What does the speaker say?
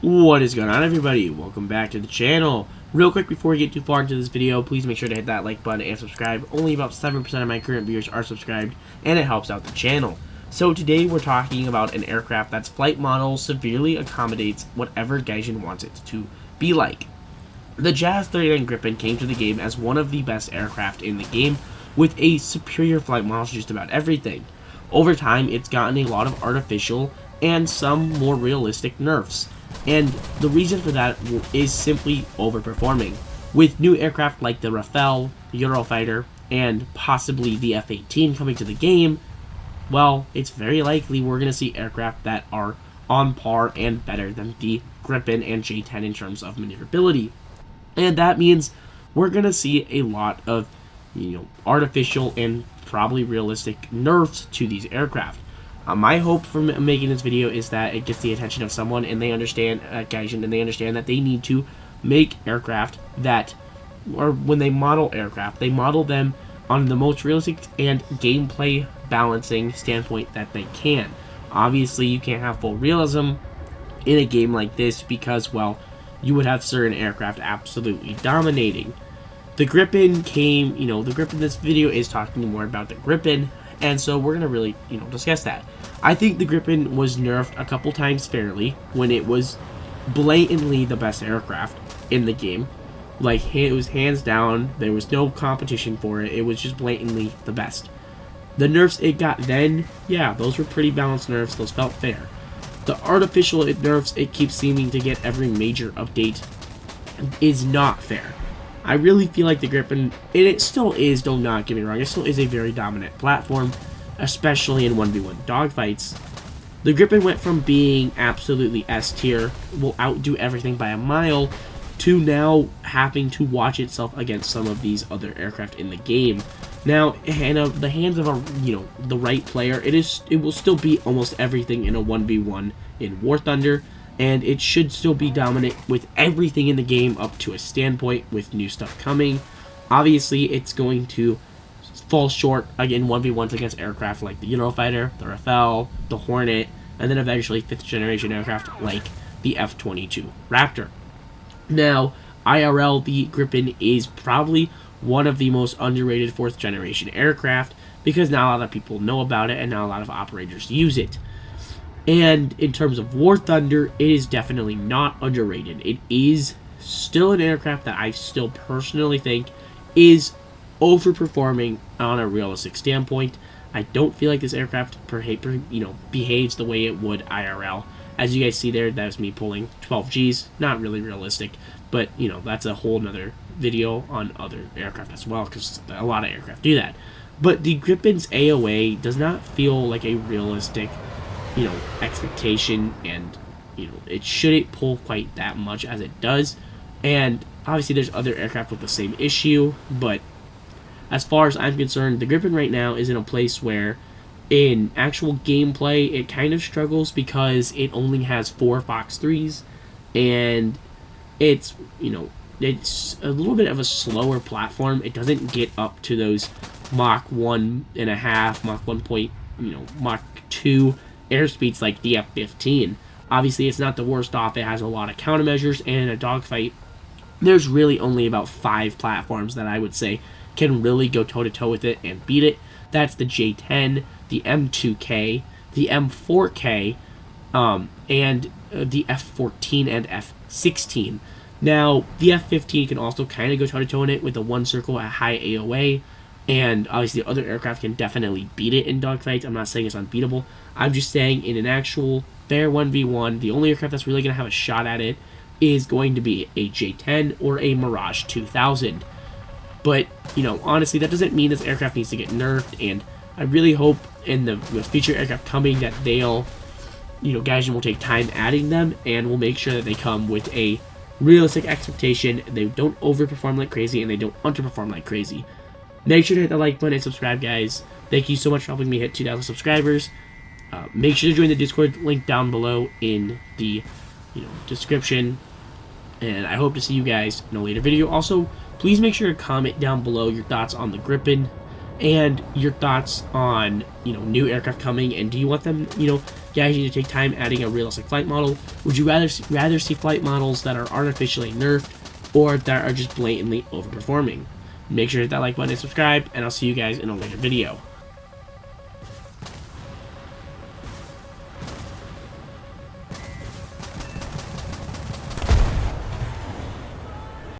What is going on, everybody? Welcome back to the channel. Real quick, before we get too far into this video, please make sure to hit that like button and subscribe. Only about 7% of my current viewers are subscribed, and it helps out the channel. So today we're talking about an aircraft that's flight model severely accommodates whatever Gaijin wants it to be like. The JAS-39 Gripen came to the game as one of the best aircraft in the game, with a superior flight model to just about everything. Over time, it's gotten a lot of artificial and some more realistic nerfs. And the reason for that is simply overperforming. With new aircraft like the Rafale, the Eurofighter, and possibly the F-18 coming to the game, well, it's very likely we're going to see aircraft that are on par and better than the Gripen and J-10 in terms of maneuverability. And that means we're going to see a lot of, artificial and probably realistic nerfs to these aircraft. My hope for making this video is that it gets the attention of someone and they understand, Gaijin, and they understand that they need to make aircraft that, or when they model aircraft, they model them on the most realistic and gameplay balancing standpoint that they can. Obviously, you can't have full realism in a game like this because, well, you would have certain aircraft absolutely dominating. The Gripen came, the Gripen, this video is talking more about the Gripen, and so we're going to really, discuss that. I think the Gripen was nerfed a couple times fairly when it was blatantly the best aircraft in the game. Like, it was hands down, there was no competition for it, it was just blatantly the best. The nerfs it got then, yeah, those were pretty balanced nerfs, those felt fair. The artificial nerfs it keeps seeming to get every major update is not fair. I really feel like the Gripen, and it still is, don't not get me wrong, it still is a very dominant platform, especially in 1v1 dogfights. The Gripen went from being absolutely S tier, will outdo everything by a mile, to now having to watch itself against some of these other aircraft in the game. Now, in the hands of the right player, it will still beat almost everything in a 1v1 in warthunder, and it should still be dominant with everything in the game up to a standpoint with new stuff coming. Obviously, it's going to fall short again 1v1s against aircraft like the Eurofighter, the Rafale, the Hornet, and then eventually 5th generation aircraft like the F-22 Raptor. Now, IRL, the Gripen is probably one of the most underrated 4th generation aircraft because not a lot of people know about it and not a lot of operators use it. And in terms of War Thunder, it is definitely not underrated. It is still an aircraft that I still personally think is overperforming on a realistic standpoint. I don't feel like this aircraft behaves the way it would IRL. As you guys see there, that was me pulling 12 Gs. Not really realistic, but that's a whole nother video on other aircraft as well, because a lot of aircraft do that. But the Gripen's AOA does not feel like a realistic expectation, and it shouldn't pull quite that much as it does. And obviously there's other aircraft with the same issue, but as far as I'm concerned, the Gripen right now is in a place where in actual gameplay it kind of struggles because it only has 4 Fox 3s, and it's it's a little bit of a slower platform. It doesn't get up to those Mach 1.5, Mach 1. Mach 2 airspeeds like the F-15. Obviously, it's not the worst off. It has a lot of countermeasures, and in a dogfight, there's really only about 5 platforms that I would say can really go toe-to-toe with it and beat it. That's the J-10, the M2K, the M4K, and the F-14 and F-16. Now, the F-15 can also kind of go toe-to-toe in it with the one circle at high AOA, and obviously other aircraft can definitely beat it in dogfights. I'm not saying it's unbeatable. I'm just saying in an actual fair 1v1, the only aircraft that's really going to have a shot at it is going to be a J-10 or a Mirage 2000. But, honestly, that doesn't mean this aircraft needs to get nerfed, and I really hope in the future aircraft coming that they'll, Gaijin will take time adding them, and will make sure that they come with a realistic expectation. They don't overperform like crazy, and they don't underperform like crazy. Make sure to hit the like button and subscribe, guys. Thank you so much for helping me hit 2,000 subscribers. Make sure to join the Discord link down below in the description. And I hope to see you guys in a later video. Also, please make sure to comment down below your thoughts on the Gripen and your thoughts on new aircraft coming, and do you want them You guys need to take time adding a realistic flight model. Would you rather see flight models that are artificially nerfed or that are just blatantly overperforming? Make sure to hit that like button and subscribe, and I'll see you guys in a later video.